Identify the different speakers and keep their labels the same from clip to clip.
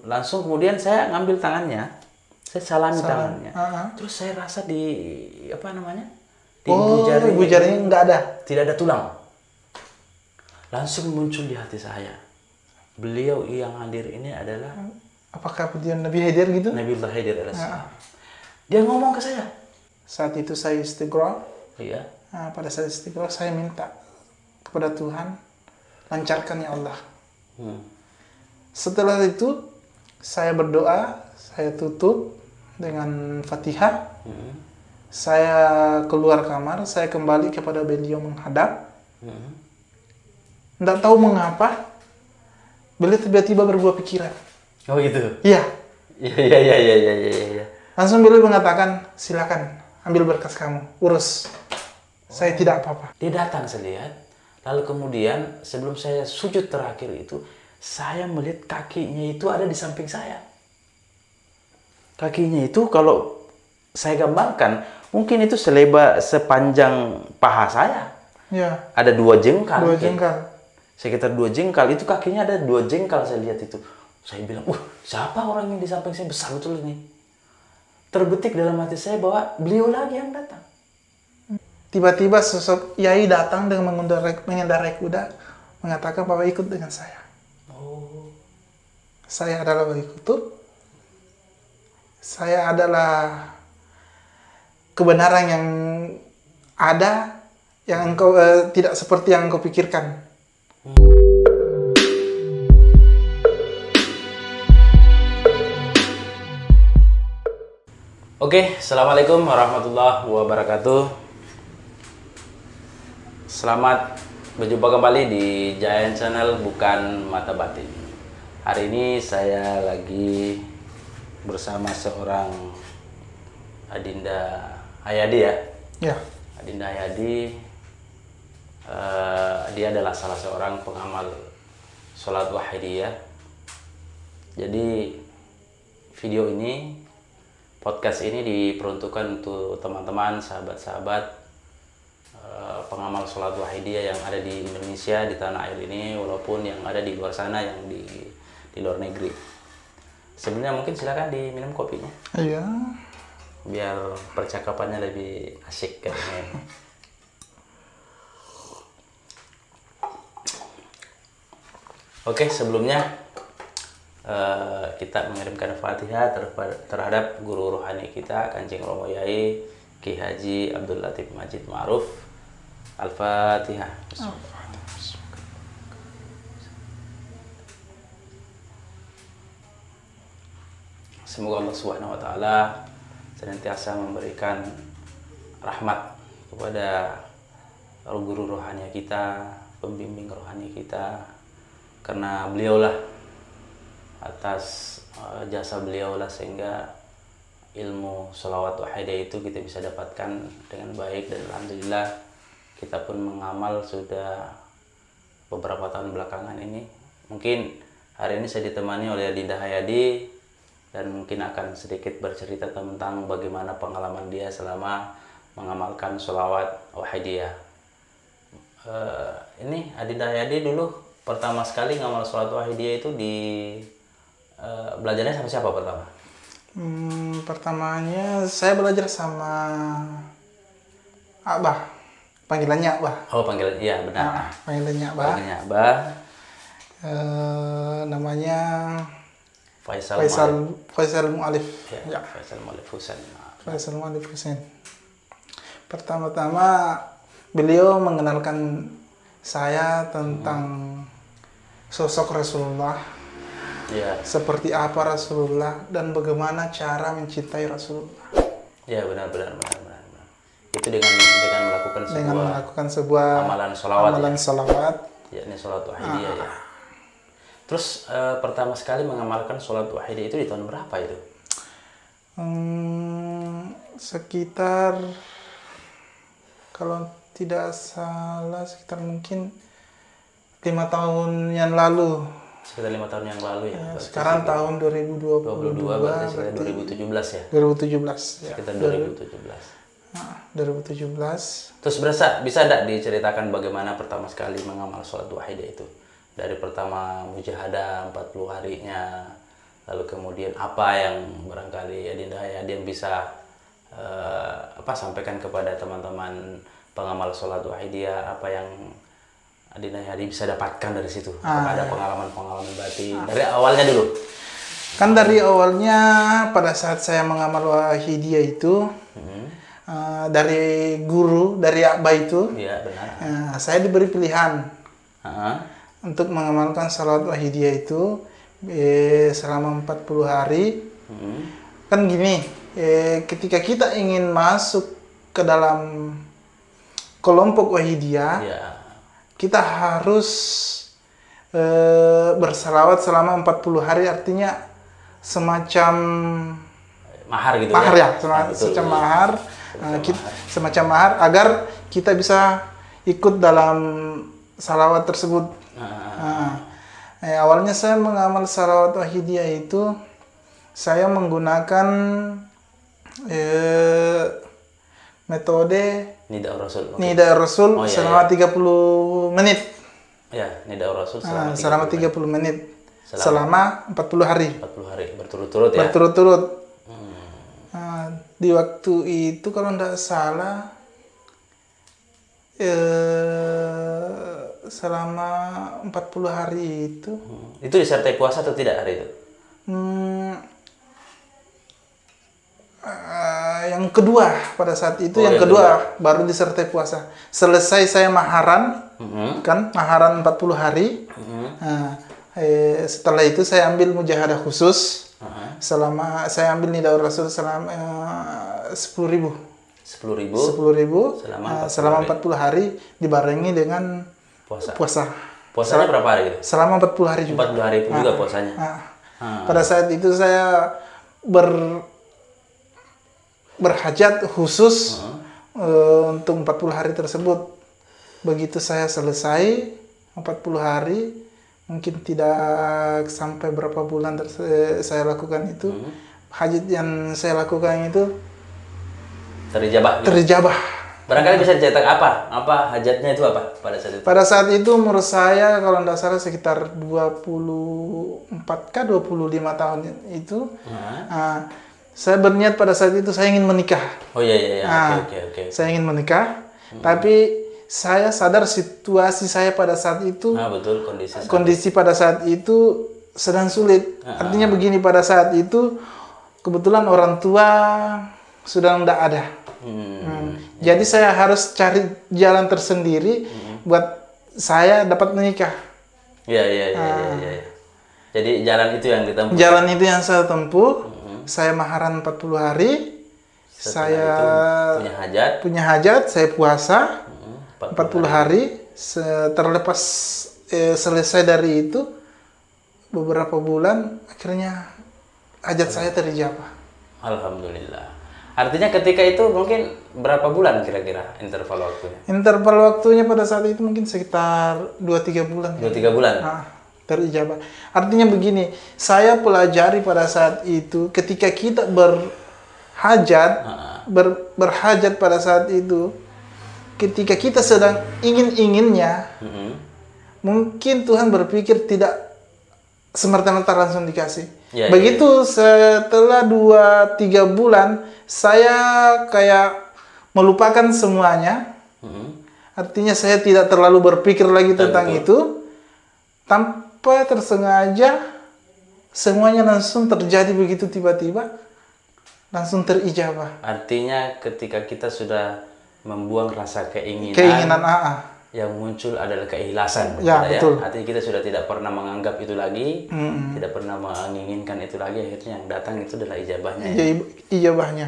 Speaker 1: Langsung kemudian saya ngambil tangannya, saya salami tangannya. Terus saya rasa di apa namanya? Di
Speaker 2: ibu jarinya nggak ada.
Speaker 1: Tidak ada tulang. Langsung muncul di hati saya. Beliau yang hadir ini adalah
Speaker 2: apakah dia Nabi Khidir gitu?
Speaker 1: Nabiullah Khidir alaihissalam. Dia ngomong ke saya.
Speaker 2: Saat itu saya istighfar.
Speaker 1: Iya.
Speaker 2: Nah, pada saat istighfar saya minta kepada Tuhan, lancarkan ya Allah. Setelah itu saya berdoa, saya tutup dengan Fatihah. Saya keluar kamar, saya kembali kepada beliau menghadap. Nggak tahu mengapa beliau tiba-tiba berubah pikiran.
Speaker 1: Oh gitu.
Speaker 2: Iya.
Speaker 1: Iya.
Speaker 2: Langsung beliau mengatakan, silakan ambil berkas kamu, urus. Saya tidak apa-apa.
Speaker 1: Dia datang, saya lihat. Lalu kemudian sebelum saya sujud terakhir itu, saya melihat kakinya itu ada di samping saya. Kakinya itu kalau saya gambarkan, mungkin itu sepanjang paha saya.
Speaker 2: Ya.
Speaker 1: Ada 2 jengkal.
Speaker 2: 2 jengkal.
Speaker 1: Sekitar 2 jengkal. Itu kakinya ada 2 jengkal, saya lihat itu. Saya bilang, siapa orang yang di samping saya, besar betul ini. Terbetik dalam hati saya bahwa beliau lagi yang datang.
Speaker 2: Tiba-tiba sosok Yai datang dengan mengendarai kuda, mengatakan bahwa ikut dengan saya. Saya adalah Wali Kutub. Saya adalah kebenaran yang ada, yang engkau tidak seperti yang engkau pikirkan.
Speaker 1: Oke, assalamualaikum warahmatullahi wabarakatuh. Selamat berjumpa kembali di Giant Channel Bukan Mata Batin. Hari ini saya lagi bersama seorang Adinda Hayadi ya.
Speaker 2: Ya.
Speaker 1: Adinda Hayadi, dia adalah salah seorang pengamal sholat wahidiyah. Jadi video ini, podcast ini diperuntukkan untuk teman-teman, sahabat-sahabat pengamal sholat wahidiyah yang ada di Indonesia, di tanah air ini, walaupun yang ada di luar sana, yang di luar negeri. Sebelumnya mungkin silakan diminum kopinya.
Speaker 2: Iya.
Speaker 1: Biar percakapannya lebih asik kayaknya. Oke, sebelumnya kita mengirimkan Fatihah terhadap guru rohani kita, Kanjeng Romo Yai Ki Haji Abdul Latif Majid Ma'ruf. Al-Fatihah. Semoga Allah Subhanahu wa taala senantiasa memberikan rahmat kepada guru rohani kita, pembimbing rohani kita, karena beliaulah, atas jasa beliaulah sehingga ilmu sholawat wahidiyah itu kita bisa dapatkan dengan baik, dan alhamdulillah kita pun mengamal sudah beberapa tahun belakangan ini. Mungkin hari ini saya ditemani oleh Adinda Hayadi, dan mungkin akan sedikit bercerita tentang bagaimana pengalaman dia selama mengamalkan sholawat wahidiyah. Ini Adinda Hayadi dulu pertama sekali ngamal sholat wahidiyah itu belajarnya sama siapa pertama?
Speaker 2: Pertamanya saya belajar sama Abah. Panggilannya Abah.
Speaker 1: Oh, panggilan, iya benar.
Speaker 2: Panggilannya Abah.
Speaker 1: Panggilannya Abah.
Speaker 2: Namanya
Speaker 1: Faisal
Speaker 2: Mu'alif.
Speaker 1: Ya. Faisal Mu'alif Husain.
Speaker 2: Faisal Mu'alif Husain. Pertama-tama beliau mengenalkan saya tentang sosok Rasulullah.
Speaker 1: Ya.
Speaker 2: Seperti apa Rasulullah dan bagaimana cara mencintai Rasulullah.
Speaker 1: Ya, benar. Itu dengan melakukan sebuah amalan sholawat. Ya, ini sholat wahidiyah ya. Terus pertama sekali mengamalkan sholat wahidiyah itu di tahun berapa itu?
Speaker 2: Sekitar, kalau tidak salah, sekitar mungkin 5 tahun yang lalu.
Speaker 1: Sekitar 5 tahun yang lalu ya.
Speaker 2: Sekarang tahun 2022
Speaker 1: berarti sekitar 2017 ya.
Speaker 2: 2017 ya.
Speaker 1: Sekitar 2017.
Speaker 2: 2017.
Speaker 1: Terus bisa enggak diceritakan bagaimana pertama sekali mengamal sholat wahidiyah itu? Dari pertama mujahadah 40 harinya, lalu kemudian apa yang barangkali Adinda Hayadi yang bisa sampaikan kepada teman-teman pengamal sholat wahidiyah, apa yang Adinda Hayadi bisa dapatkan dari situ? Apakah ada pengalaman-pengalaman batin dari awalnya dulu?
Speaker 2: Kan dari awalnya pada saat saya mengamal wahidiyah itu dari guru, dari Akbar itu,
Speaker 1: ya, benar.
Speaker 2: Saya diberi pilihan untuk mengamalkan salat wahidiyah itu selama 40 hari. Kan gini, ketika kita ingin masuk ke dalam kelompok wahidiyah, kita harus bersalawat selama 40 hari, artinya semacam
Speaker 1: mahar gitu,
Speaker 2: mahar ya,
Speaker 1: semacam
Speaker 2: mahar, semacam mahar agar kita bisa ikut dalam salawat tersebut. Awalnya saya mengamal salawat wahidiyah itu saya menggunakan metode Nida Rasul selama 30 menit.
Speaker 1: Ya, Nida Rasul
Speaker 2: selama 30 menit. Selama 40 hari.
Speaker 1: 40 hari berturut-turut ya.
Speaker 2: Berturut-turut. Di waktu itu kalau tidak salah selama 40 hari itu.
Speaker 1: Itu disertai puasa atau tidak hari itu?
Speaker 2: Yang kedua pada saat itu, yang kedua baru disertai puasa. Selesai saya maharan, kan maharan 40 hari. Setelah itu saya ambil mujahadah khusus. Selama saya ambil Nida Rasul selama 10.000 selama 40 hari dibarengi dengan puasa.
Speaker 1: Puasanya berapa hari gitu?
Speaker 2: Selama 40 hari juga.
Speaker 1: 40 hari pun juga puasanya.
Speaker 2: Pada saat itu saya berhajat khusus untuk 40 hari tersebut. Begitu saya selesai 40 hari, mungkin tidak sampai berapa bulan saya lakukan itu, hajat yang saya lakukan itu terijabah.
Speaker 1: Barangkali bisa dicetak apa hajatnya itu apa pada saat itu?
Speaker 2: Pada saat itu menurut saya kalau tidak salah sekitar 24 25 tahun itu. Saya berniat pada saat itu saya ingin menikah.
Speaker 1: Oh iya. Oke.
Speaker 2: Saya ingin menikah, tapi saya sadar situasi saya pada saat itu.
Speaker 1: Betul,
Speaker 2: kondisi pada saat itu sedang sulit. Artinya begini, pada saat itu kebetulan orang tua sudah tidak ada. Jadi saya harus cari jalan tersendiri buat saya dapat menikah.
Speaker 1: Iya. Jadi jalan itu yang ditempuh.
Speaker 2: Jalan itu yang saya tempuh. Saya maharan 40 hari. Saya punya hajat, saya puasa 40 hari. Terlepas selesai dari itu beberapa bulan, akhirnya hajat saya terijabah.
Speaker 1: Alhamdulillah. Artinya ketika itu mungkin berapa bulan kira-kira interval waktunya?
Speaker 2: Interval waktunya pada saat itu mungkin sekitar 2-3 bulan.
Speaker 1: 2-3 bulan?
Speaker 2: Terijabah. Artinya begini, saya pelajari pada saat itu ketika kita berhajat pada saat itu, ketika kita sedang ingin-inginnya, mungkin Tuhan berpikir tidak semerta-merta langsung dikasih. Begitu setelah 2-3 bulan, saya kayak melupakan semuanya. Artinya saya tidak terlalu berpikir lagi tentang itu. Tanpa tersengaja, semuanya langsung terjadi begitu tiba-tiba, langsung terijabah.
Speaker 1: Artinya ketika kita sudah membuang rasa
Speaker 2: keinginan
Speaker 1: yang muncul adalah keikhlasan.
Speaker 2: Betul.
Speaker 1: Artinya kita sudah tidak pernah menganggap itu lagi, tidak pernah menginginkan itu lagi, akhirnya yang datang itu adalah ijabahnya.
Speaker 2: Ijabahnya.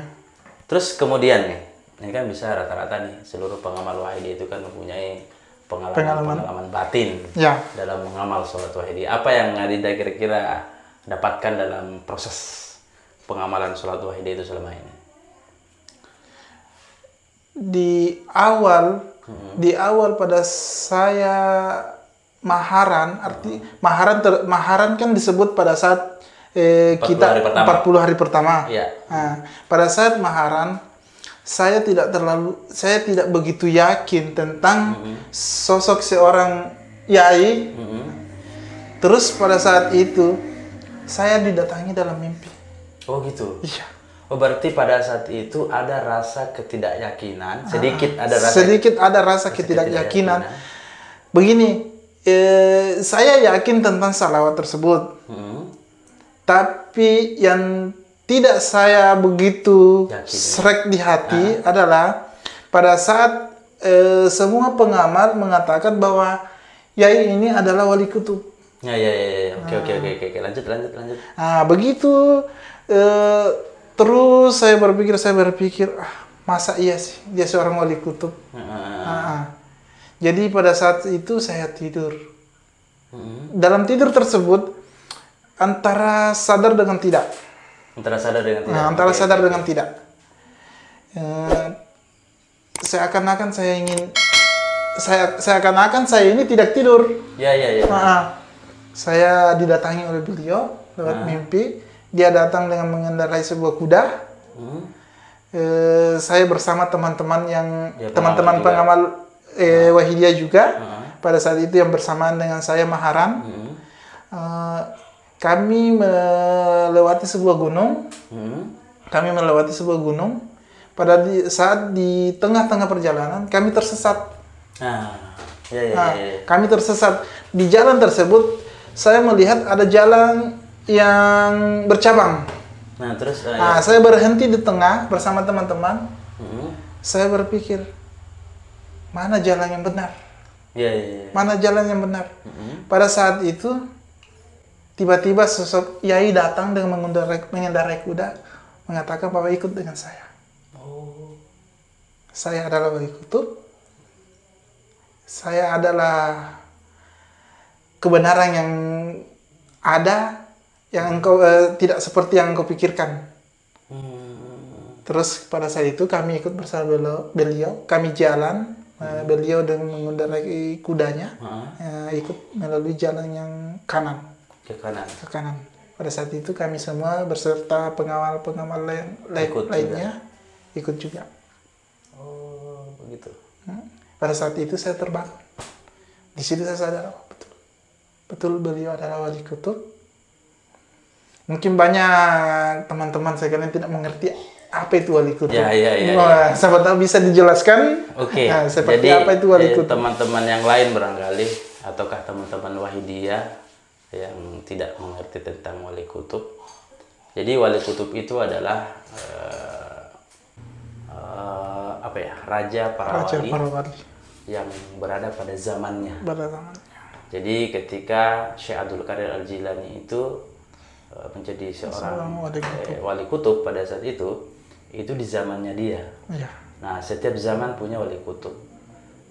Speaker 1: Terus kemudian nih, ini kan bisa rata-rata nih seluruh pengamal wahidiyah itu kan mempunyai pengalaman batin dalam mengamal sholat wahidiyah. Apa yang Adinda kira-kira dapatkan dalam proses pengamalan sholat wahidiyah itu selama ini?
Speaker 2: Di awal pada saya maharan, maharan kan disebut pada saat kita 40 hari pertama. Pada saat maharan, saya tidak begitu yakin tentang sosok seorang yai. Terus pada saat itu saya didatangi dalam mimpi.
Speaker 1: Oh gitu.
Speaker 2: Iya.
Speaker 1: Oh berarti pada saat itu ada rasa ketidakyakinan, sedikit ada rasa
Speaker 2: ketidakyakinan. Begini, saya yakin tentang salawat tersebut. Tapi yang tidak saya begitu srek di hati adalah pada saat semua pengamat mengatakan bahwa Yai ini adalah wali kutub.
Speaker 1: Ya. Oke. Lanjut.
Speaker 2: Begitu terus saya berpikir, masa iya sih dia seorang wali kutub. Jadi pada saat itu saya tidur. Dalam tidur tersebut antara sadar dengan tidak. Antara sadar dengan tidak. Seakan-akan saya ini tidak tidur.
Speaker 1: Ya.
Speaker 2: Saya didatangi oleh beliau lewat mimpi. Dia datang dengan mengendarai sebuah kuda. Saya bersama teman-teman teman-teman pengamal Wahidiyah juga. Pada saat itu yang bersamaan dengan saya Maharan. Kami melewati sebuah gunung. Pada saat di tengah-tengah perjalanan kami tersesat. Kami tersesat di jalan tersebut. Saya melihat ada jalan yang bercabang. Saya berhenti di tengah bersama teman-teman. Saya berpikir, mana jalan yang benar? Mana jalan yang benar? Pada saat itu tiba-tiba sosok Yai datang dengan mengendarai kuda, mengatakan bahwa ikut dengan saya. Saya adalah wali kutub. Saya adalah kebenaran yang ada, yang engkau tidak seperti yang engkau pikirkan. Terus pada saat itu kami ikut bersama beliau. Kami jalan, beliau dengan mengendarai kudanya, ikut melalui jalan yang kanan. Ke kanan. Pada saat itu kami semua beserta pengawal-pengawal lainnya ikut juga.
Speaker 1: Oh, begitu.
Speaker 2: Pada saat itu saya terbang. Di situ saya sadar, betul beliau adalah wali kutub. Mungkin banyak teman-teman sekalian tidak mengerti apa itu wali kutub. Siapa tahu bisa dijelaskan.
Speaker 1: Oke.
Speaker 2: Seperti jadi, apa itu wali kutub.
Speaker 1: Teman-teman yang lain barangkali, ataukah teman-teman Wahidiyah yang tidak mengerti tentang wali kutub. Jadi wali kutub itu adalah raja para wali yang berada pada zamannya. Jadi ketika Syekh Abdul Qadir Al-Jilani itu menjadi seorang wali kutub pada saat itu di zamannya dia. Nah, setiap zaman punya wali kutub.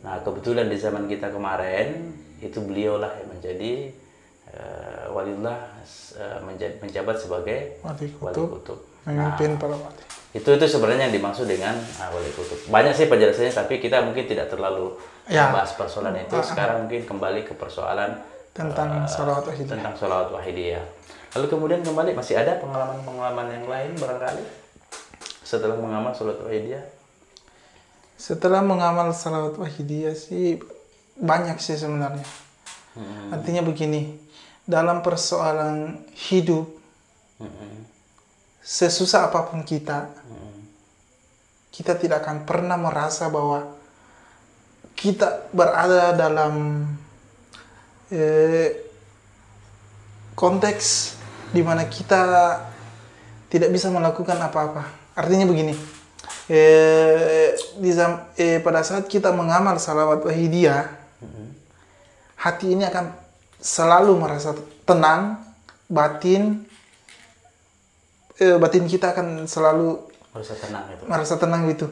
Speaker 1: Nah, kebetulan di zaman kita kemarin itu beliaulah yang menjadi waliullah, menjabat sebagai wali kutub.
Speaker 2: Memimpin para wali.
Speaker 1: Itu sebenarnya yang dimaksud dengan wali kutub. Banyak sih penjelasannya, tapi kita mungkin tidak terlalu membahas persoalan itu. Sekarang mungkin kembali ke persoalan
Speaker 2: tentang sholawat wahidiyah.
Speaker 1: Lalu kemudian kembali, masih ada pengalaman-pengalaman yang lain barangkali setelah mengamal sholawat wahidiyah?
Speaker 2: Setelah mengamal sholawat wahidiyah sih banyak sih sebenarnya. Artinya begini, dalam persoalan hidup, sesusah apapun kita tidak akan pernah merasa bahwa kita berada dalam konteks di mana kita tidak bisa melakukan apa-apa. Artinya begini, pada saat kita mengamal salawat wahidiyah, hati ini akan selalu merasa tenang, batin kita akan selalu merasa tenang gitu.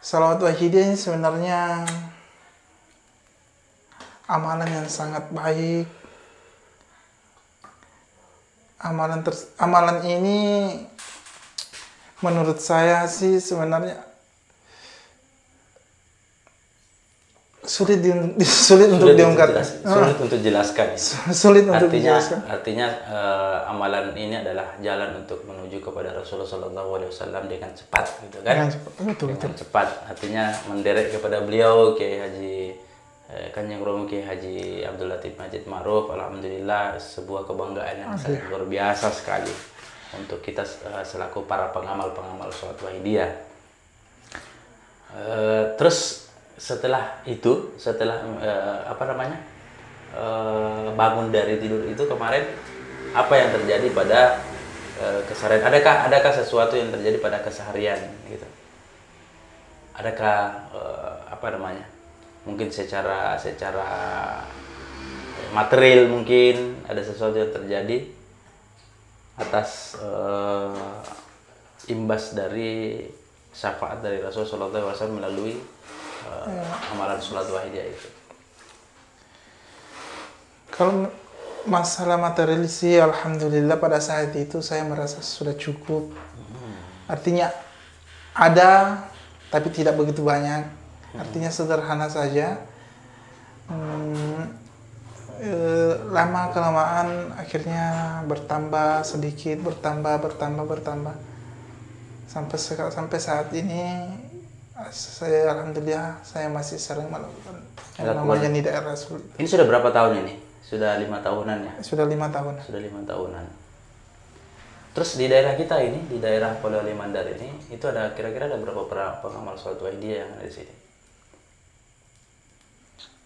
Speaker 2: Salawat wahidiyah ini sebenarnya amalan yang sangat baik. Amalan ini menurut saya sih sebenarnya sulit untuk diungkapkan.
Speaker 1: Sulit untuk jelaskan.
Speaker 2: Sulit untuk dijelaskan.
Speaker 1: Artinya amalan ini adalah jalan untuk menuju kepada Rasulullah SAW dengan cepat, gitu kan?
Speaker 2: Betul.
Speaker 1: Cepat. Artinya menderek kepada beliau Kiai Haji Kanjeng Romo Kiai Haji Abdul Latif Majid Ma'ruf, alhamdulillah sebuah kebanggaan yang sangat luar biasa sekali untuk kita selaku para pengamal sholat Wahidiyah. Terus setelah itu, bangun dari tidur itu kemarin, apa yang terjadi pada keseharian? Adakah sesuatu yang terjadi pada keseharian gitu? Adakah mungkin secara material mungkin ada sesuatu yang terjadi atas imbas dari syafaat dari Rasulullah SAW melalui amalan sholat Wahidiyah itu?
Speaker 2: Kalau masalah material sih, alhamdulillah pada saat itu saya merasa sudah cukup. Artinya ada, tapi tidak begitu banyak. Artinya sederhana saja. Lama kelamaan akhirnya bertambah sedikit, bertambah. Sampai saat ini saya alhamdulillah saya masih sering melakukan yang namanya Nida Rasul.
Speaker 1: Ini sudah berapa tahun ini? Sudah 5 tahunan ya?
Speaker 2: Sudah 5 tahunan.
Speaker 1: Sudah 5 tahunan. Terus di daerah kita ini, di daerah Polewali Mandar ini, itu ada kira-kira ada berapa pengamal sholat Wahidiyah yang ada di sini?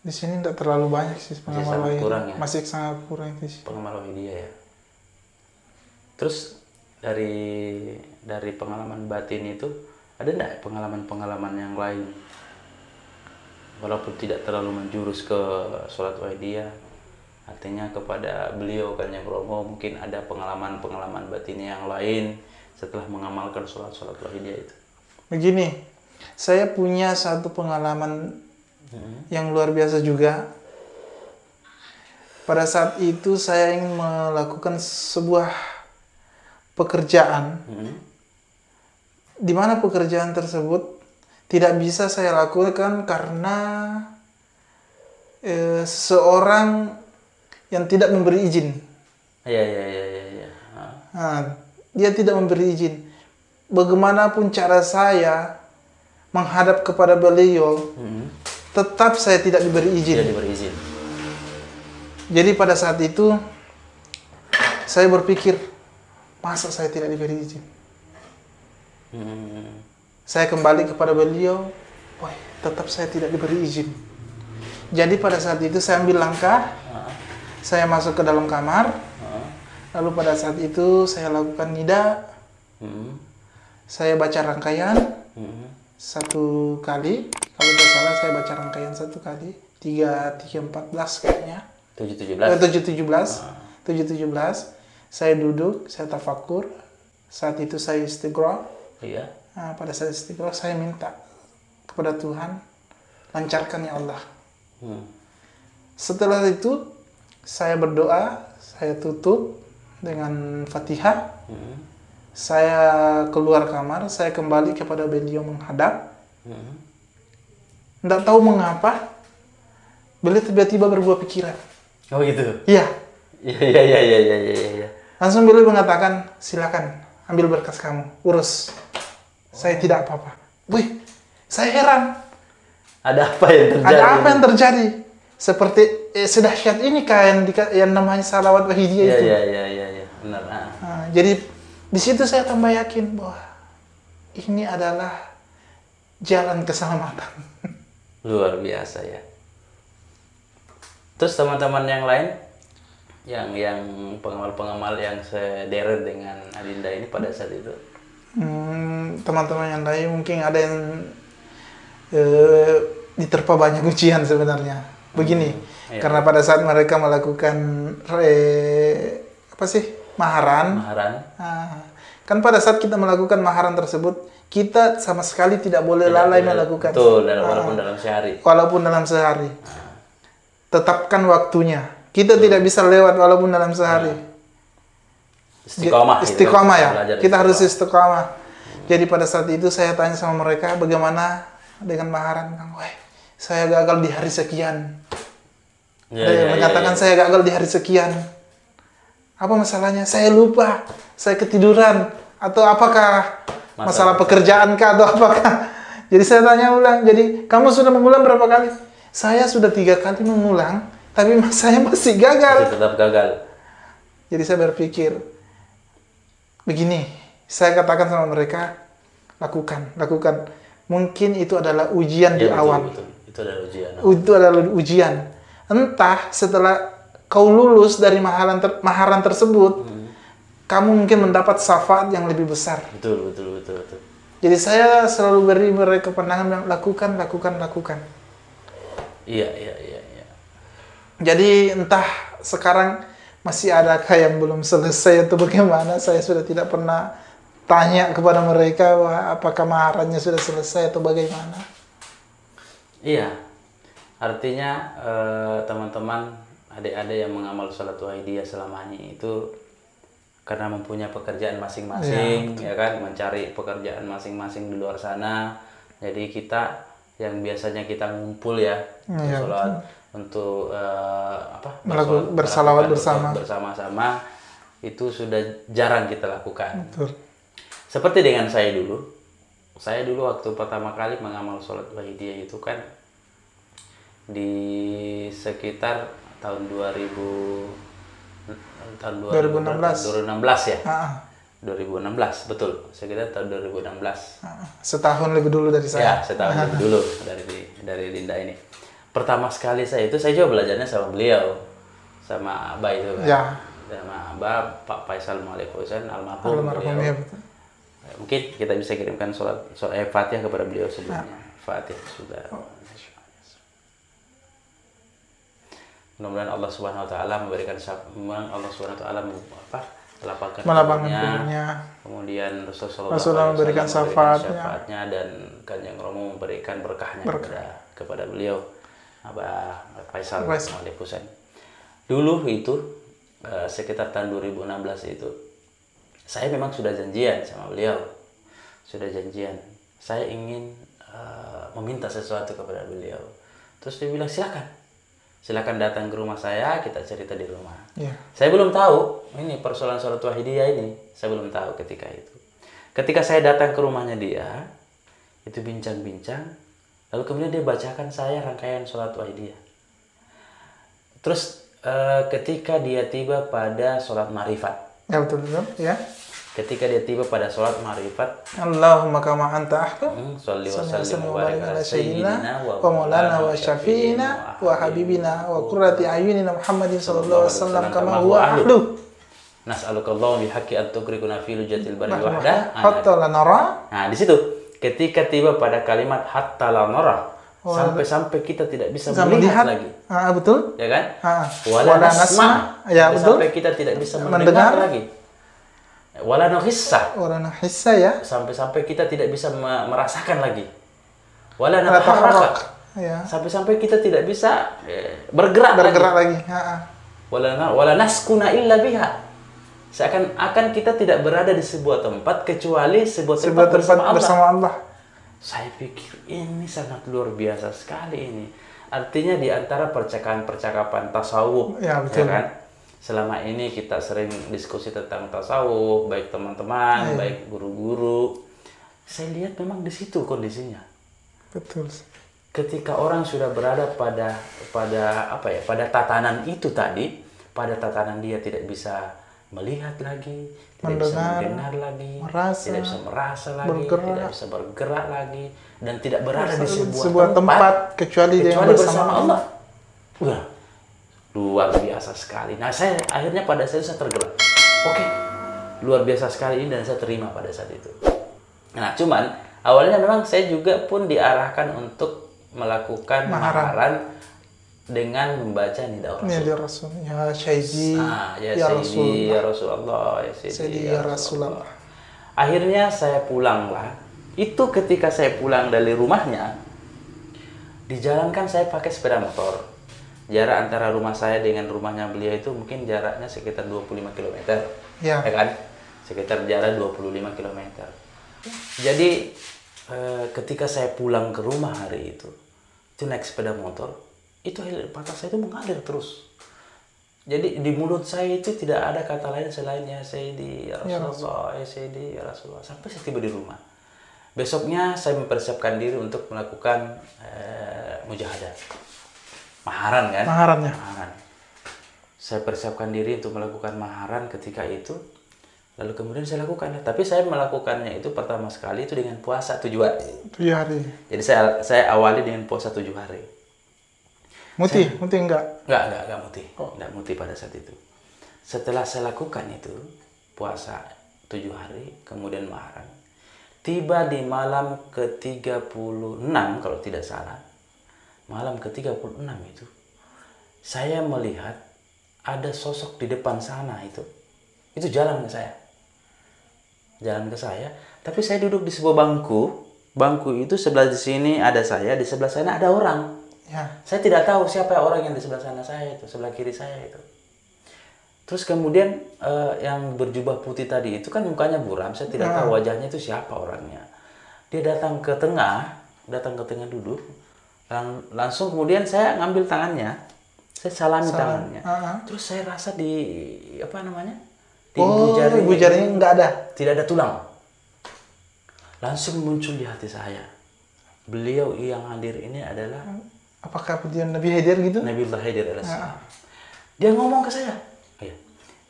Speaker 2: Di sini tidak terlalu banyak sih pengamal Wahidiyah.
Speaker 1: Kurang ya?
Speaker 2: Masih sangat kurang sih.
Speaker 1: Pengamal Wahidiyah ya. Terus dari pengalaman batin itu, ada enggak pengalaman-pengalaman yang lain? Walaupun tidak terlalu menjurus ke sholat Wahidiyah, artinya kepada beliau Kanjeng Romo mungkin ada pengalaman-pengalaman batinnya yang lain setelah mengamalkan sholat Wahidiyah itu.
Speaker 2: Begini, saya punya satu pengalaman yang luar biasa juga. Pada saat itu saya ingin melakukan sebuah pekerjaan, di mana pekerjaan tersebut tidak bisa saya lakukan karena seseorang yang tidak memberi izin.
Speaker 1: Iya.
Speaker 2: Nah, dia tidak memberi izin. Bagaimanapun cara saya menghadap kepada beliau, tetap saya tidak diberi izin.
Speaker 1: Tidak diberi izin.
Speaker 2: Jadi pada saat itu saya berpikir, masa saya tidak diberi izin? Saya kembali kepada beliau, tetap saya tidak diberi izin. Jadi pada saat itu saya ambil langkah, saya masuk ke dalam kamar, lalu pada saat itu saya lakukan nida, saya baca rangkaian 1 kali, kalau tidak salah saya baca rangkaian 1 kali, 3-14 kayaknya, 7-17, saya duduk, saya tafakur, saat itu saya istighfar.
Speaker 1: Iya.
Speaker 2: Nah, pada saat istighfar saya minta kepada Tuhan, lancarkan ya Allah. Setelah itu saya berdoa, saya tutup dengan Fatihah. Saya keluar kamar, saya kembali kepada beliau menghadap. Tidak tahu mengapa, beliau tiba-tiba berubah pikiran.
Speaker 1: Oh gitu?
Speaker 2: Iya.
Speaker 1: Iya.
Speaker 2: Langsung beliau mengatakan, silakan ambil berkas kamu, urus. Saya tidak apa-apa. Wih, saya heran.
Speaker 1: Ada apa yang terjadi?
Speaker 2: Ada apa yang terjadi? Seperti sedahsyat ini kan yang namanya salawat Wahidiyah itu.
Speaker 1: Iya, benar.
Speaker 2: Nah, jadi di situ saya tambah yakin bahwa ini adalah jalan keselamatan.
Speaker 1: Luar biasa ya. Terus teman-teman yang lain, yang pengamal-pengamal yang sederet dengan Adinda ini pada saat itu?
Speaker 2: Teman-teman yang lain mungkin ada yang diterpa banyak ujian sebenarnya. Begini, karena pada saat mereka melakukan maharan. Kan pada saat kita melakukan maharan tersebut, kita sama sekali tidak boleh lalai melakukan.
Speaker 1: Betul, walaupun dalam sehari.
Speaker 2: Walaupun dalam sehari. Tetapkan waktunya. Kita tidak bisa lewat walaupun dalam sehari. Istiqomah ya. Kita harus istiqomah. Jadi pada saat itu saya tanya sama mereka, bagaimana dengan maharan? Saya gagal di hari sekian. Menyatakan saya gagal di hari sekian. Apa masalahnya? Saya lupa, saya ketiduran, atau apakah masalah pekerjaan kah atau apakah? Jadi saya tanya ulang. Jadi kamu sudah mengulang berapa kali? Saya sudah 3 kali mengulang, tapi saya masih gagal.
Speaker 1: Masih tetap gagal.
Speaker 2: Jadi saya berpikir, begini, saya katakan sama mereka, lakukan. Mungkin itu adalah ujian di awal.
Speaker 1: Betul. Itu adalah ujian.
Speaker 2: Itu adalah ujian. Entah setelah kau lulus dari maharan tersebut, kamu mungkin mendapat syafaat yang lebih besar.
Speaker 1: Betul.
Speaker 2: Jadi saya selalu beri mereka pandangan yang lakukan.
Speaker 1: Iya.
Speaker 2: Jadi entah sekarang masih adakah yang belum selesai atau bagaimana, saya sudah tidak pernah tanya kepada mereka apakah maharannya sudah selesai atau bagaimana.
Speaker 1: Iya, artinya teman-teman, adik-adik yang mengamal sholat wahidiyah selama ini itu karena mempunyai pekerjaan masing-masing, ya kan, mencari pekerjaan masing-masing di luar sana. Jadi kita yang biasanya kita ngumpul ya, sholat untuk
Speaker 2: bersalawat
Speaker 1: bersama-sama, itu sudah jarang kita lakukan.
Speaker 2: Betul.
Speaker 1: Seperti dengan saya dulu waktu pertama kali mengamal sholat wahidiyah itu kan di sekitar tahun 2016 ya. 2016, betul. Sekitar tahun 2016.
Speaker 2: Setahun lebih dulu dari saya.
Speaker 1: Ya, setahun lebih dulu dari Dinda ini. Pertama sekali saya juga belajarnya sama beliau, sama Abah itu kan.
Speaker 2: Ya.
Speaker 1: Sama Abah, Pak Faisal Malifusan, almarhum beliau.
Speaker 2: Ya, betul.
Speaker 1: Mungkin kita bisa kirimkan Fatihah kepada beliau sebelumnya. Fatihah sudah. Mudah-mudahan Allah Subhanahu wa taala memberikan Allah Subhanahu wa taala melapangkan kuburnya. Kemudian Rasulullah memberikan syafaatnya dan Kanjeng Romo memberikan berkahnya kepada beliau, Abah Faisal Malifusan. Dulu itu sekitar tahun 2016 itu saya memang sudah janjian sama beliau. Saya ingin meminta sesuatu kepada beliau. Terus dia bilang silakan datang ke rumah saya, kita cerita di rumah. Yeah. Saya belum tahu ini persoalan sholat wahidiyah ini. Saya belum tahu ketika itu. Ketika saya datang ke rumahnya dia, itu bincang-bincang, lalu kemudian dia bacakan saya rangkaian sholat wahidiyah. Terus ketika dia tiba pada sholat ma'rifat.
Speaker 2: Ya betul ya.
Speaker 1: Ketika dia tiba pada sholat ma'rifat,
Speaker 2: Allahumma kama anta ahlu
Speaker 1: sholli wa sallim wa barik ala sayyidina
Speaker 2: wa maulana wa syafi'ina wa habibina wa qurrati ayunina Muhammadin sallallahu alaihi wasallam kama huwa ahlu.
Speaker 1: Nas'alukallahu bihaqqi an tukrikuna fi lujatil bari wahda
Speaker 2: hatta la nara.
Speaker 1: Nah, di situ ketika tiba pada kalimat hatta la nara, sampai kita tidak bisa melihat lagi.
Speaker 2: Betul?
Speaker 1: Ya kan?
Speaker 2: Wala nasma. Ya betul.
Speaker 1: Sampai kita tidak bisa mendengar lagi. Wala nuhissa
Speaker 2: ya.
Speaker 1: Sampai kita tidak bisa merasakan lagi. Wala nataharrak. Ya. Sampai kita tidak bisa bergerak
Speaker 2: lagi.
Speaker 1: Wala naskuna illa biha. Seakan-akan kita tidak berada di sebuah tempat kecuali sebuah tempat bersama Allah. Saya pikir ini sangat luar biasa sekali ini. Artinya di antara percakapan tasawuf,
Speaker 2: ya, betul.
Speaker 1: Ya kan? Selama ini kita sering diskusi tentang tasawuf, baik teman-teman, baik guru-guru. Saya lihat memang di situ kondisinya.
Speaker 2: Betul.
Speaker 1: Ketika orang sudah berada pada tatanan itu tadi, pada tatanan dia tidak bisa melihat lagi, tidak bisa mendengar lagi, tidak bisa merasa lagi, tidak bisa bergerak lagi, dan tidak berada di sebuah tempat kecuali bersama Allah. Luar biasa sekali. Nah, saya akhirnya pada saat itu saya tergerak. Oke, luar biasa sekali ini dan saya terima pada saat itu. Nah, cuman awalnya memang saya juga pun diarahkan untuk melakukan maharan dengan membaca Nida
Speaker 2: Rasul. Ya Sayyidi,
Speaker 1: ya Sayyidi, ya Rasulullah, ya Sayyidi, ya Rasulullah. Akhirnya saya pulanglah. Itu ketika saya pulang dari rumahnya, di jalan kan saya pakai sepeda motor. Jarak antara rumah saya dengan rumahnya beliau itu mungkin jaraknya sekitar 25 km. Ya kan? Sekitar jarak 25 km. Jadi ketika saya pulang ke rumah hari itu naik sepeda motor, itu air mata saya itu mengalir terus. Jadi di mulut saya itu tidak ada kata lain selain ya Sayyidi, ya Rasulullah, ya Sayyidi, ya Rasulullah. Sampai saya tiba di rumah. Besoknya saya mempersiapkan diri untuk melakukan mujahadah. maharan kan?
Speaker 2: Maharannya.
Speaker 1: Maharan. Saya persiapkan diri untuk melakukan maharan ketika itu. Lalu kemudian saya lakukan. Tapi saya melakukannya itu pertama sekali itu dengan puasa 7 hari.
Speaker 2: 7 hari.
Speaker 1: Jadi saya awali dengan puasa 7 hari.
Speaker 2: Muti enggak?
Speaker 1: Enggak muti. Enggak muti pada saat itu. Setelah saya lakukan itu, puasa 7 hari, kemudian maharan. Tiba di malam ke-36 kalau tidak salah. Malam ke-36 itu, saya melihat ada sosok di depan sana itu. Itu jalan ke saya. Jalan ke saya, tapi saya duduk di sebuah bangku. Bangku itu sebelah di sini ada saya, di sebelah sana ada orang.
Speaker 2: Ya.
Speaker 1: Saya tidak tahu siapa orang yang di sebelah sana saya itu, sebelah kiri saya itu. Terus kemudian yang berjubah putih tadi itu kan mukanya buram, saya tidak tahu wajahnya itu siapa orangnya. Dia datang ke tengah duduk, langsung kemudian saya ngambil tangannya, saya salami tangannya. Terus saya rasa di apa namanya? Di ibu jarinya
Speaker 2: nggak ada.
Speaker 1: Tidak ada tulang. Langsung muncul di hati saya. Beliau yang hadir ini adalah
Speaker 2: apakah dia Nabi Khidir gitu?
Speaker 1: Nabiullah Khidir alaihissalam. Dia ngomong ke saya.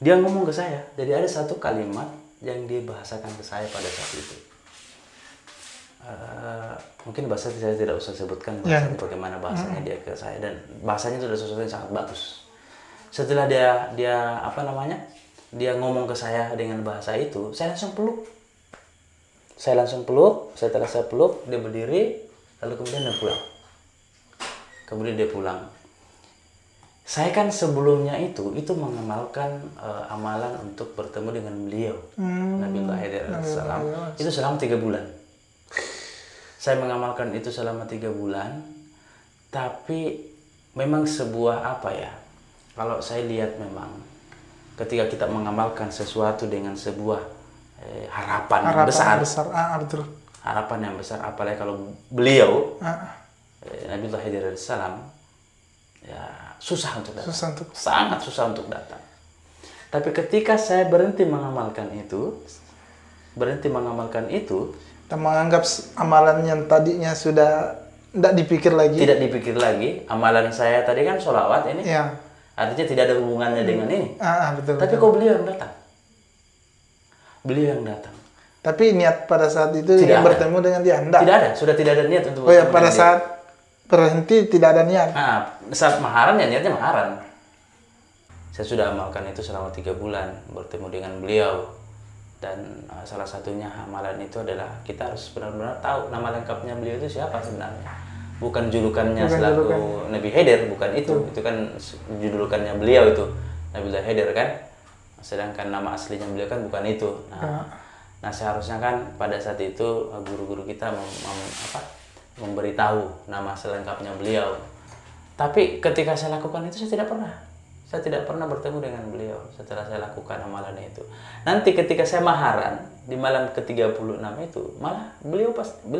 Speaker 1: Dia ngomong ke saya. Jadi ada satu kalimat yang dia bahasakan ke saya pada saat itu. Mungkin bahasa saya tidak usah sebutkan bagaimana bahasanya dia ke saya, dan bahasanya itu adalah sesuatu yang sangat bagus. Setelah dia apa namanya? Dia ngomong ke saya dengan bahasa itu, saya langsung peluk. Setelah saya peluk, dia berdiri, lalu kemudian dia pulang. Saya kan sebelumnya itu mengamalkan amalan untuk bertemu dengan beliau, Nabiullah Khidir alaihissalam. Itu selama 3 bulan. Saya mengamalkan itu selama 3 bulan, tapi memang sebuah apa ya? Kalau saya lihat memang ketika kita mengamalkan sesuatu dengan sebuah harapan yang besar.
Speaker 2: Betul.
Speaker 1: Harapan yang besar, apalagi kalau beliau Nabiullah Khidir alaihissalam, ya susah untuk datang. Sangat susah untuk datang. Tapi ketika saya berhenti mengamalkan itu,
Speaker 2: kita menganggap amalan yang tadinya sudah tidak dipikir lagi.
Speaker 1: Amalan saya tadi kan sholawat ini.
Speaker 2: Ya.
Speaker 1: Artinya tidak ada hubungannya dengan ini.
Speaker 2: Betul.
Speaker 1: Tapi kok beliau yang datang? Tapi
Speaker 2: niat pada saat itu ingin bertemu dengan dia?
Speaker 1: Tidak ada. Sudah tidak ada niat untuk
Speaker 2: bertemu pada saat berhenti tidak ada niat.
Speaker 1: Saat maharan ya niatnya maharan. Saya sudah amalkan itu selama 3 bulan bertemu dengan beliau, dan salah satunya amalan itu adalah kita harus benar-benar tahu nama lengkapnya beliau itu siapa sebenarnya. Bukan julukannya selaku Nabi Khidir, bukan itu. Itu kan julukannya beliau itu Nabiullah Khidir kan. Sedangkan nama aslinya beliau kan bukan itu. Nah seharusnya kan pada saat itu guru-guru kita memberitahu nama selengkapnya beliau. Tapi ketika saya lakukan itu saya tidak pernah bertemu dengan beliau setelah saya lakukan amalan itu. Nanti ketika saya maharan di malam ke-36 itu, malah beliau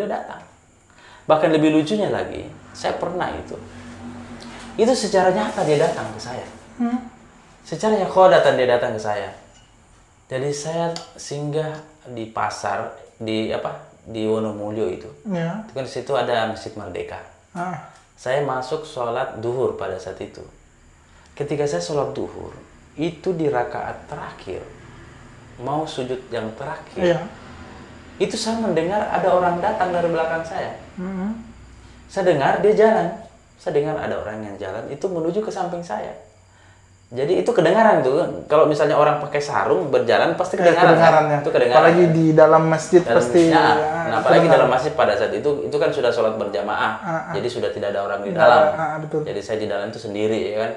Speaker 1: datang. Bahkan lebih lucunya lagi, saya pernah itu secara nyata dia datang ke saya. Secara yakhodatan dia datang ke saya. Jadi saya singgah di pasar di Wonomulyo itu. Itu kan di situ ada Masjid Merdeka. Saya masuk sholat duhur pada saat itu. Ketika saya sholat duhur, itu di rakaat terakhir, mau sujud yang terakhir, itu saya mendengar ada orang datang dari belakang saya. Saya dengar dia jalan. Saya dengar ada orang yang jalan itu menuju ke samping saya. Jadi itu kedengaran tuh. Kalau misalnya orang pakai sarung berjalan pasti kedengaran. Itu kedengaran.
Speaker 2: Apalagi di dalam masjid pasti.
Speaker 1: Apalagi dalam masjid pada saat itu kan sudah sholat berjamaah. Jadi sudah tidak ada orang di dalam.
Speaker 2: Betul.
Speaker 1: Jadi saya di dalam itu sendiri, ya kan.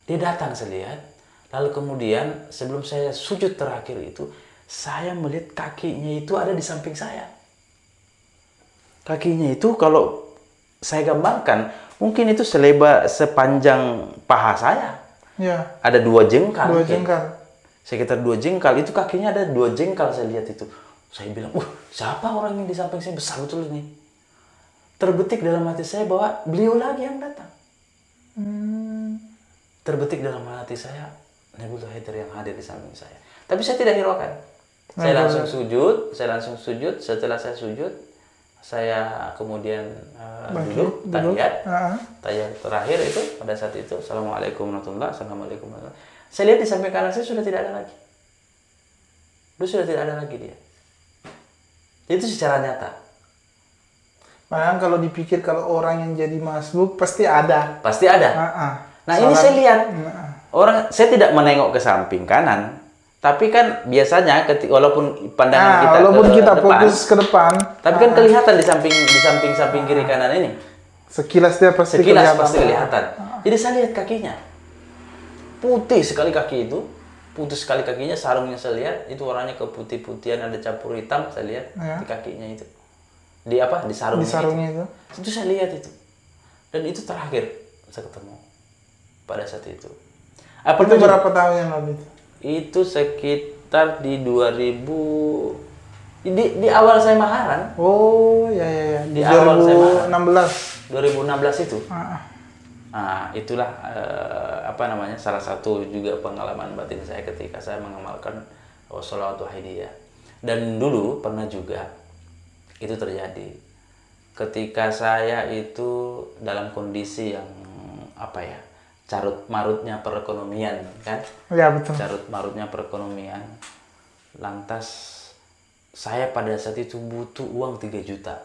Speaker 1: Dia datang, saya lihat. Lalu kemudian sebelum saya sujud terakhir itu, saya melihat kakinya itu ada di samping saya. Kakinya itu kalau saya gambarkan, mungkin itu sepanjang paha saya.
Speaker 2: Ya.
Speaker 1: Ada 2 jengkal.
Speaker 2: 2 jengkal.
Speaker 1: Sekitar 2 jengkal. Itu kakinya ada 2 jengkal, saya lihat itu. Saya bilang, siapa orang yang di samping saya, besar betul ini. Terbetik dalam hati saya bahwa beliau lagi yang datang. Terbetik dalam hati saya, Nabiullah Khidir yang hadir di samping saya. Tapi saya tidak hiraukan. Saya langsung sujud. Setelah saya sujud, saya kemudian duduk tahiyat. Tahiyat terakhir itu pada saat itu, Assalamualaikum warahmatullahi wabarakatuh, Assalamualaikum warahmatullahi wabarakatuh. Saya lihat di samping kanan saya sudah tidak ada lagi. Sudah tidak ada lagi dia. Itu secara nyata.
Speaker 2: Padahal kalau dipikir kalau orang yang jadi masbuk pasti ada.
Speaker 1: Pasti ada. Nah, ini saya lihat. Saya tidak menengok ke samping kanan, tapi kan biasanya walaupun pandangan kita
Speaker 2: fokus ke depan,
Speaker 1: tapi kan kelihatan di samping kiri kanan ini.
Speaker 2: Sekilas dia pasti
Speaker 1: kelihatan. Jadi saya lihat kakinya. Putih sekali kaki itu. Putih sekali kakinya, sarungnya saya lihat itu warnanya keputih-putihan, ada campur hitam saya lihat di kakinya itu. Di sarungnya itu. Itu saya lihat itu. Dan itu terakhir saya ketemu pada saat itu.
Speaker 2: Itu berapa tahun yang lalu itu?
Speaker 1: Itu sekitar di 2000 di awal saya maharan.
Speaker 2: Oh, ya.
Speaker 1: Di awal saya maharan.
Speaker 2: 2016
Speaker 1: itu. Nah, itulah salah satu juga pengalaman batin saya ketika saya mengamalkan sholawat wahidiyah. Dan dulu pernah juga itu terjadi ketika saya itu dalam kondisi yang carut marutnya perekonomian, kan?
Speaker 2: Ya, betul.
Speaker 1: Carut marutnya perekonomian. Lantas saya pada saat itu butuh uang 3 juta.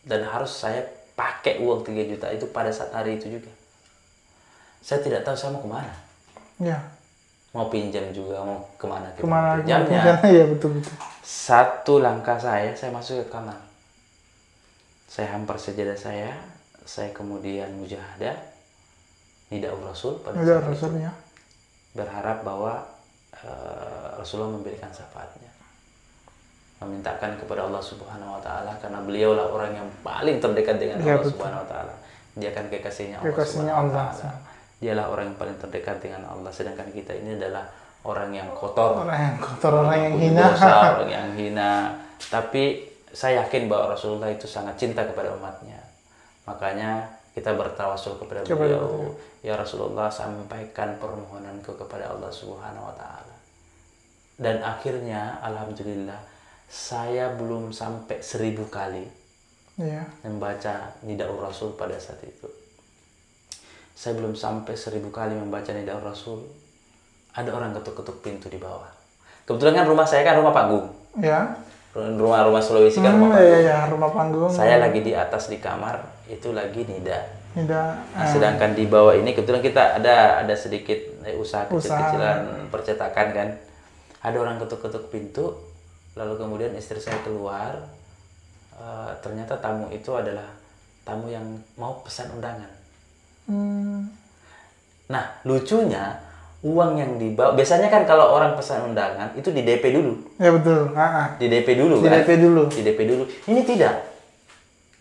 Speaker 1: Dan harus saya pakai uang 3 juta itu pada saat hari itu juga. Saya tidak tahu saya mau kemana.
Speaker 2: Ya.
Speaker 1: Mau pinjam juga, mau kemana
Speaker 2: pinjamnya. Ya, betul.
Speaker 1: Satu langkah saya masuk ke kamar. Saya hampar sajadah saya kemudian mujahadah. Nida'ur Rasul pada saat itu, berharap bahwa Rasulullah memberikan syafaatnya, memintakan kepada Allah Subhanahu Wa Taala karena beliaulah orang yang paling terdekat dengan Allah Subhanahu Wa Taala. Dia kan kekasihnya Allah Subhanahu Wa Taala. Dialah orang yang paling terdekat dengan Allah. Sedangkan kita ini adalah orang yang kotor,
Speaker 2: orang yang hina,
Speaker 1: orang yang hina. Tapi saya yakin bahwa Rasulullah itu sangat cinta kepada umatnya. Makanya kita bertawasul kepada beliau, ya Rasulullah, sampaikan permohonanku kepada Allah Subhanahu Wa Taala. Dan akhirnya alhamdulillah saya belum sampai 1000 kali membaca Nida'ur Rasul pada saat itu. Saya belum sampai 1000 kali membaca Nida'ur Rasul. Ada orang ketuk-ketuk pintu di bawah. Kebetulan kan rumah saya kan rumah panggung.
Speaker 2: Ya.
Speaker 1: Rumah Sulawesi kan rumah panggung.
Speaker 2: Iya, rumah panggung.
Speaker 1: Saya lagi di atas di kamar, itu lagi nida.
Speaker 2: Nah,
Speaker 1: sedangkan di bawah ini kebetulan kita ada sedikit usaha kecil-kecilan percetakan kan. Ada orang ketuk-ketuk pintu, lalu kemudian istri saya keluar. Ternyata tamu itu adalah tamu yang mau pesan undangan. Nah, lucunya uang yang dibawa, biasanya kan kalau orang pesan undangan itu di DP dulu.
Speaker 2: Ya, betul.
Speaker 1: Di DP dulu
Speaker 2: kan? Di
Speaker 1: DP dulu. Ini tidak.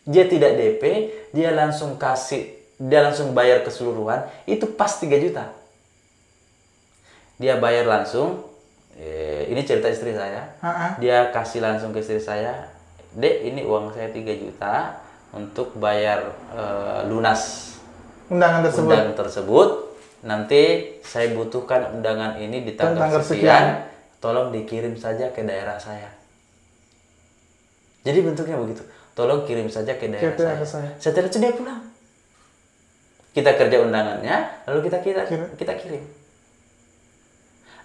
Speaker 1: Dia tidak DP, dia langsung bayar keseluruhan, itu pas 3 juta. Dia bayar langsung, ini cerita istri saya, dia kasih langsung ke istri saya, Dek, ini uang saya 3 juta untuk bayar lunas undangan tersebut. Nanti saya butuhkan undangan ini di tanggal sekian, tolong dikirim saja ke daerah saya. Jadi bentuknya begitu. Tolong kirim saja ke daerah saya. Setelah itu dia pulang. Kita kerja undangannya, lalu kita kirim.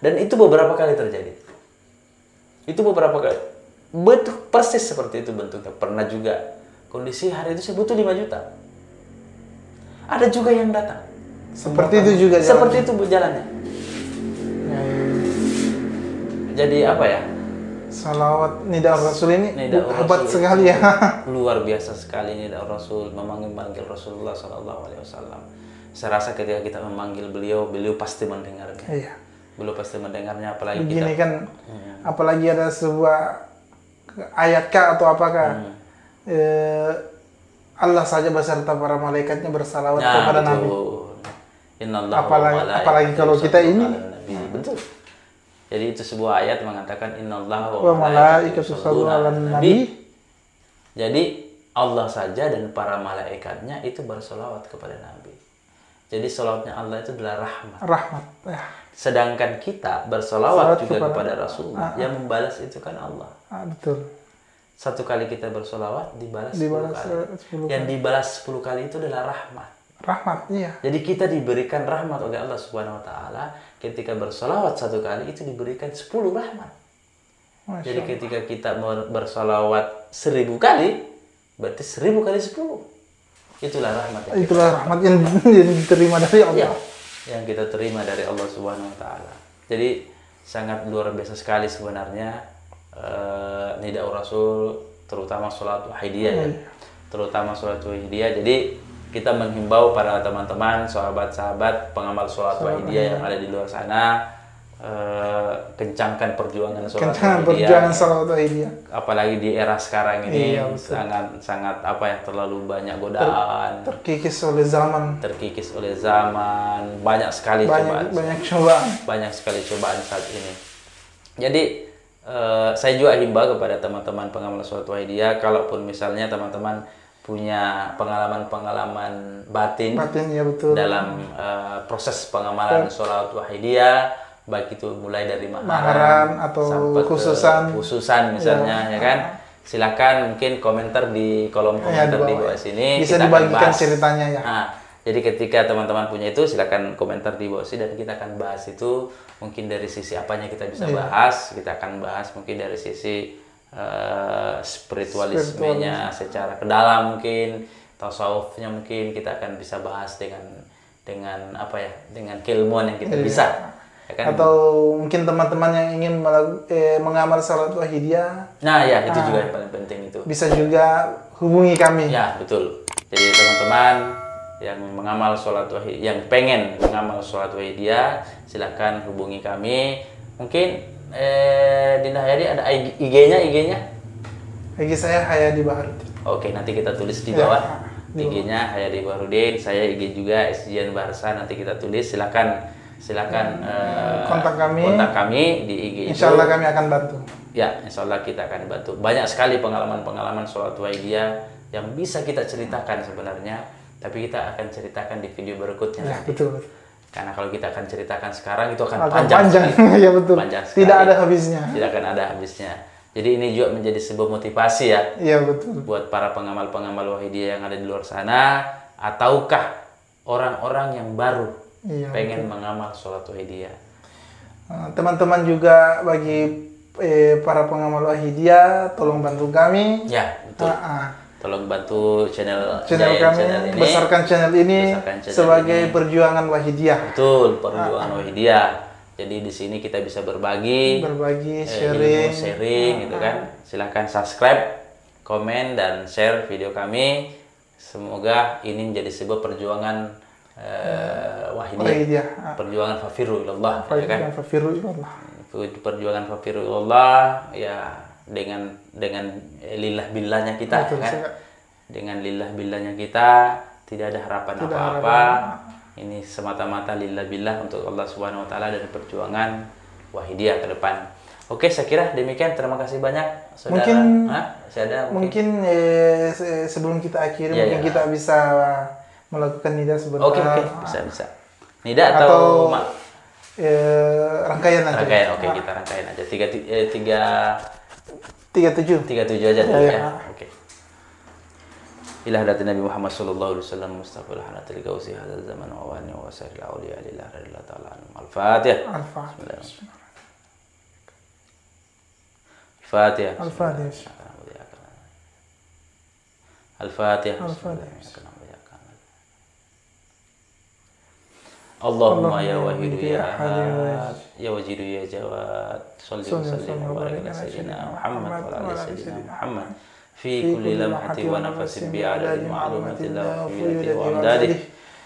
Speaker 1: Dan itu beberapa kali terjadi. Betul persis seperti itu bentuknya. Pernah juga kondisi hari itu saya butuh 5 juta. Ada juga yang datang.
Speaker 2: Seperti itu juga jalannya.
Speaker 1: Seperti itu berjalannya. Jadi apa ya?
Speaker 2: Salawat Nida'ur Rasul ini hebat sekali ya.
Speaker 1: Luar biasa sekali Nida'ur Rasul, memanggil Rasulullah SAW. Saya rasa ketika kita memanggil beliau pasti mendengarnya.
Speaker 2: Iya.
Speaker 1: Beliau pasti mendengarnya, apalagi
Speaker 2: begini kan, apalagi ada sebuah ayat kah atau apakah, Allah saja beserta para malaikatnya bersalawat kepada Nabi. Apalagi kalau kita ini.
Speaker 1: Betul. Jadi itu sebuah ayat mengatakan innallaha
Speaker 2: wa malaikatahu yusholluna 'alan nabi.
Speaker 1: Jadi Allah saja dan para malaikatnya itu bersolawat kepada Nabi. Jadi solawatnya Allah itu adalah rahmat.
Speaker 2: Ya.
Speaker 1: Sedangkan kita bersolawat juga kepada Rasulullah. Yang membalas itu kan Allah.
Speaker 2: Betul.
Speaker 1: satu kali kita bersolawat dibalas 10
Speaker 2: Dibalas
Speaker 1: kali.
Speaker 2: 10
Speaker 1: Yang
Speaker 2: kali.
Speaker 1: dibalas 10 kali itu adalah rahmat.
Speaker 2: Rahmat, iya.
Speaker 1: Jadi kita diberikan rahmat oleh Allah Subhanahu wa taala ketika bersolawat satu kali itu diberikan 10 rahmat.
Speaker 2: Masya
Speaker 1: Jadi
Speaker 2: Allah.
Speaker 1: ketika kita bersolawat 1000 kali, berarti 1000 kali 10. Itulah rahmat yang
Speaker 2: Itulah rahmat yang diterima dari Allah.
Speaker 1: yang kita terima dari Allah Subhanahu wa taala. Jadi sangat luar biasa sekali sebenarnya Nidaur Rasul, terutama sholat wahidiyah ya. Terutama sholat wahidiyah. Jadi kita menghimbau para teman-teman, sahabat-sahabat pengamal sholat wahidiyah yang ada di luar sana, kencangkan perjuangan sholat
Speaker 2: Kencang
Speaker 1: wahidiyah.
Speaker 2: perjuangan salat wahidiyah.
Speaker 1: Apalagi di era sekarang ini
Speaker 2: Iya, betul.
Speaker 1: sangat apa ya, terlalu banyak godaan,
Speaker 2: Terkikis oleh zaman.
Speaker 1: terkikis oleh zaman, banyak sekali cobaan.
Speaker 2: Banyak cobaan.
Speaker 1: Banyak sekali cobaan saat ini. Jadi saya juga himbau kepada teman-teman pengamal sholat wahidiyah, kalaupun misalnya teman-teman punya pengalaman batin
Speaker 2: Ya betul.
Speaker 1: dalam proses pengamalan sholat wahidiyah, baik itu mulai dari
Speaker 2: Maharan
Speaker 1: maharan
Speaker 2: atau
Speaker 1: sampai ke
Speaker 2: khususan.
Speaker 1: khususan misalnya, ya kan. Silakan mungkin komentar di kolom
Speaker 2: Ya,
Speaker 1: komentar
Speaker 2: di
Speaker 1: di
Speaker 2: bawah.
Speaker 1: bawah sini.
Speaker 2: Bisa
Speaker 1: kita akan
Speaker 2: dibagikan
Speaker 1: bahas.
Speaker 2: ceritanya ya.
Speaker 1: Nah, jadi ketika teman-teman punya itu, silakan komentar di bawah sini dan kita akan bahas itu. Mungkin dari sisi apanya kita bisa bahas, kita akan bahas mungkin dari sisi spiritualismenya secara ke dalam, mungkin tasawufnya, mungkin kita akan bisa bahas dengan apa ya, dengan keilmuan yang kita bisa, ya kan?
Speaker 2: Atau mungkin teman-teman yang ingin mengamal salat wahidiyah,
Speaker 1: Nah ya, itu juga yang paling penting itu.
Speaker 2: bisa juga hubungi kami.
Speaker 1: Ya betul. Jadi teman-teman yang mengamal sholat wahidiyah, yang pengen mengamal sholat wahidiyah, silakan hubungi kami. Mungkin Dinda Hayadi ada IG-nya?
Speaker 2: IG saya Hayadi Bahar.
Speaker 1: Oke, nanti kita tulis di
Speaker 2: Ya,
Speaker 1: bawah.
Speaker 2: di bawah.
Speaker 1: IG-nya Hayadi Baharudin, saya IG juga Esjian Barsa, nanti kita tulis. Silakan
Speaker 2: Kontak kami
Speaker 1: di IG itu.
Speaker 2: Insya Allah kami akan bantu.
Speaker 1: Ya, insya Allah kita akan bantu. Banyak sekali pengalaman-pengalaman sholat wahidiyah yang bisa kita ceritakan sebenarnya, tapi kita akan ceritakan di video berikutnya.
Speaker 2: Ya,
Speaker 1: nanti.
Speaker 2: betul.
Speaker 1: Karena kalau kita akan ceritakan sekarang itu akan
Speaker 2: Akan
Speaker 1: panjang.
Speaker 2: panjang.
Speaker 1: sekali.
Speaker 2: Ya betul.
Speaker 1: Panjang sekali.
Speaker 2: Tidak ada habisnya.
Speaker 1: Tidak akan ada habisnya. Jadi ini juga menjadi sebuah motivasi ya
Speaker 2: Iya betul.
Speaker 1: buat para pengamal-pengamal wahidiyah yang ada di luar sana, ataukah orang-orang yang baru
Speaker 2: Iya,
Speaker 1: pengen mengamal sholat wahidiyah.
Speaker 2: Teman-teman juga bagi para pengamal wahidiyah, tolong bantu kami.
Speaker 1: Ya, betul. Tolong bantu channel
Speaker 2: Channel
Speaker 1: Giant
Speaker 2: kami,
Speaker 1: channel ini.
Speaker 2: besarkan channel ini
Speaker 1: Besarkan channel
Speaker 2: sebagai
Speaker 1: ini.
Speaker 2: perjuangan wahidiyah.
Speaker 1: Betul, perjuangan wahidiyah. Jadi di sini kita bisa berbagi,
Speaker 2: Berbagi,
Speaker 1: ilmu,
Speaker 2: sharing.
Speaker 1: sharing gitu kan. Silahkan subscribe, komen, dan share video kami. Semoga ini menjadi sebuah perjuangan wahidiyah.
Speaker 2: Wahidiyah.
Speaker 1: Perjuangan fafiru ilallah, ya kan? Perjuangan fafiru ilallah ya, dengan lillah billahnya kita,
Speaker 2: Betul,
Speaker 1: kan?
Speaker 2: sangat.
Speaker 1: Dengan lillah billahnya kita, tidak ada harapan apa-apa. Ini semata-mata lillah billah untuk Allah Subhanahu wa taala dan perjuangan wahidiyah ke depan. Oke, saya kira demikian. Terima kasih banyak, saudara.
Speaker 2: Mungkin sebelum kita akhiri,
Speaker 1: Ya,
Speaker 2: mungkin
Speaker 1: ya.
Speaker 2: kita bisa melakukan nida sebentar.
Speaker 1: Oke, bisa. Nida atau
Speaker 2: rangkaian aja.
Speaker 1: rangkaian? Oke, kita rangkaian aja.
Speaker 2: 37
Speaker 1: aja dulu
Speaker 2: Ya, ya.
Speaker 1: ya. Oke. Ila hadati Nabi Muhammad sallallahu alaihi wasallam mustaqbil hanatil gausi hadzal zaman wa wani wa siril auliya lillahi radhiyallahu ta'ala anhum. Al-Fatihah.
Speaker 2: Al-Fatihah.
Speaker 1: Al-Fatihah.
Speaker 2: Al-Fatihah.
Speaker 1: Al-Fatihah.
Speaker 2: Al-Fatihah.
Speaker 1: Allahumma ya wahidu ya ahad ya wajidu ya jawad salli wa sallim wa barik ala sayyidina Muhammad wa ala sayyidina Muhammad fi kulli lamhati wa nafasin bi adadi ma'lumatillah wa fi wa amdadih.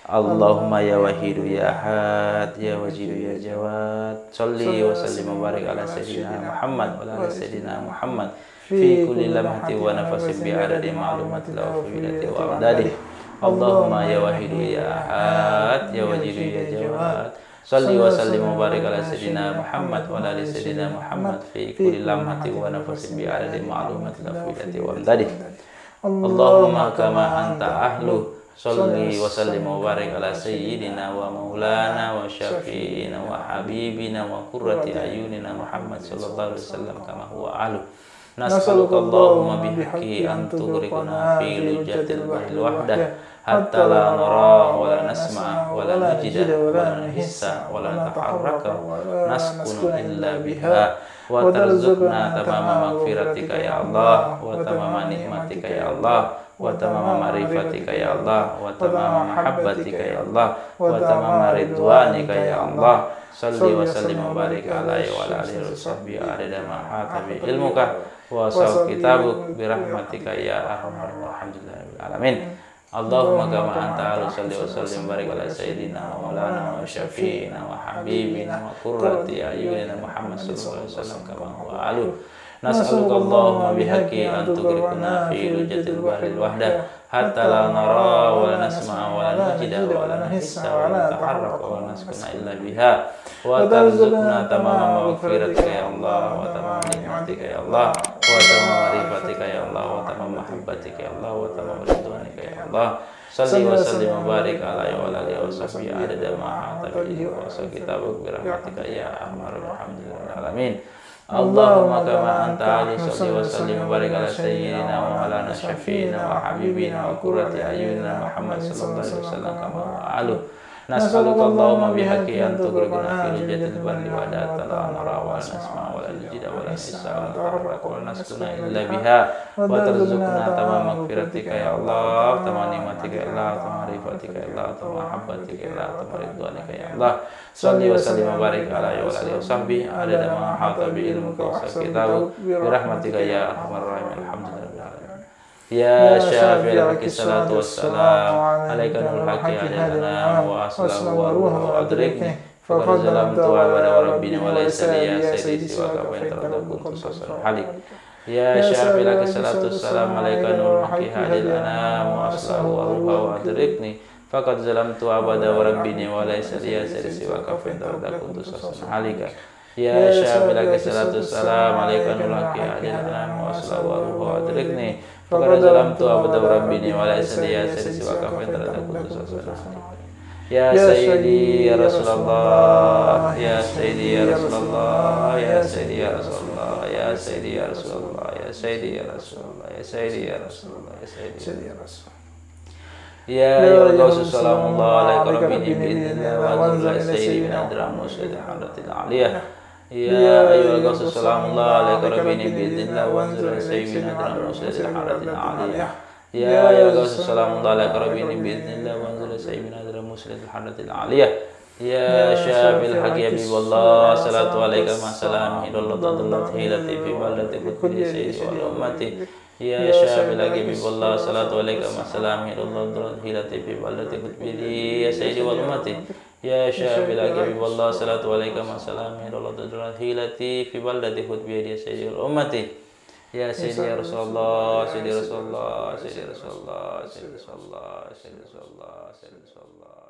Speaker 1: Allahumma ya wahidu ya ahad ya wajidu ya jawad salli wa sallim wa barik ala sayyidina Muhammad wa ala sayyidina Muhammad fi kulli lamhati wa nafasin bi adadi ma'lumatillah wa fi wa amdadih. Allahumma ya wahidu ya ahad ya wajidu ya jawad salli wa sallim wa barik ala sayyidina Muhammad wa ala sayyidina Muhammad fi kulli lamhati wa nafasin bi adadi ma'lumatin lafidati wa amdadih. Allahumma kama anta ahlu salli wa sallim wa barik ala sayyidina wa maulana wa syafi'ina wa habibina wa qurrati ayunina Muhammad sallallahu alaihi wasallam kama huwa ahlu. نسألك اللهم بحق أن تغرقنا في لجة البحر الوحدة حتى لا نرى ولا نسمع ولا نجد ولا نحس ولا نتحرك نسكن إلا بها وترزقنا تمام مغفرتك يا الله وتمام نعمتك يا الله وتمام معرفتك يا الله وتمام محبتك يا الله وتمام رضوانك يا الله صل وسلم وبارك عليه وعلى آله وصحبه عدد ما أحاط به علمك ووسع كتابك برحمتك يا أرحم الراحمين Allahumma kama anta ala salli wa sallim barik ala sayyidina wa maulana wa syafi'ina wa habibina wa qurrati ayunina Muhammad sallallahu alaihi wasallam kama huwa alu nas'aluka Allahumma bihaqqi an tughriqna fi lujatil bahril wahdah hatta la nara wa la nasma'a wa la najida wa la nahissa wa la nataharraka wa naskuna illa biha wa tarzuqna tamama maghfiratika ya Allah wa tamama nikmatika ya Allah wa tamama marifatika ya Allah wa tamama mahabbatika ya Allah wa tamama ridwanika ya Allah salli wa sallim wa barik alaihi wa alihi wa sahbihi adada ma ahata bihi wa kitabuk bi rahmatika ya arhamar rahimin Allahumma kama anta ali salli wa sallim wa barik ala sayyidina wa maulana syafi'ina wa habibina wa qurrati ayunina Muhammad sallallahu alaihi wasallam kama wa alu nas'aluka Allahumma bihaqqi an tughriqna fi lujatil barri wa la nara wa nasma wa la najida wa la nahissa wa la nataharraka wa naskuna illa biha wa tarzuqna tamama maghfiratika ya Allah tamama nikmatika ya Allah tamama rifatika ya Allah tamama mahabbatika ya Allah tamama ridwanika ya Allah salli wa sallim wa barik ala wa alihi wa sahbihi adada ma ahata bi ilmika wa kitabuk bi rahmatika ya arhamar rahimin alhamdulillah Ya syafi'il haqqi salatu wassalamu alaika nurul haqqi adana wa aslahu wa ruhu wa adrikni faqad zalamtu abada wa rabbina wa laysa liya sayyidi siwa ka wa intarakum tusasal halik Ya syafi'il haqqi salatu wassalamu alaika nurul haqqi adana wa aslahu wa ruhu wa adrikni faqad zalamtu abada wa rabbina wa laysa liya sayyidi siwa ka wa intarakum tusasal halik Ya syafi'il haqqi salatu wassalamu alaika nurul haqqi adana wa aslahu wa ruhu wa adrikni Fakar dalam tu abad rabbini wa la isliya sirsi wa kafin terhadap khusus Ya Sayyidi ya Rasulullah Ya Sayyidi ya Rasulullah Ya Sayyidi ya Rasulullah Ya Sayyidi ya Rasulullah Ya Sayyidi ya Rasulullah Ya Sayyidi ya Rasulullah Ya Sayyidi ya Rasulullah Ya ayyuhal qawsu salamullah alaika rabbini bi'idnillah wa azullah sayyidi min adramu sayyidi hadratil aliyah Ya ayyuhal qawsu salamullah alaika rabbini bi'idnillah wa anzur sayyidina adramu sayyidil haratil aliyah Ya ayyuhal qawsu salamullah alaika rabbini bi'idnillah wa anzur sayyidina adramu sayyidil haratil aliyah Ya syafil haqqi habiballah salatu alaika ma salam idallah tadallat hilati fi baldati kutbi sayyidi wa ummati Ya syafil haqqi habiballah salatu alaika ma salam idallah tadallat hilati fi baldati kutbi ya sayyidi wa ummati Ya syafil haqqi habiballah salatu alaika ma salam idallah tadallat hilati fi baldati kutbi ya sayyidi wa ummati Ya sayyidi ya Rasulullah sayyidi Rasulullah sayyidi Rasulullah sayyidi Rasulullah sayyidi Rasulullah sayyidi Rasulullah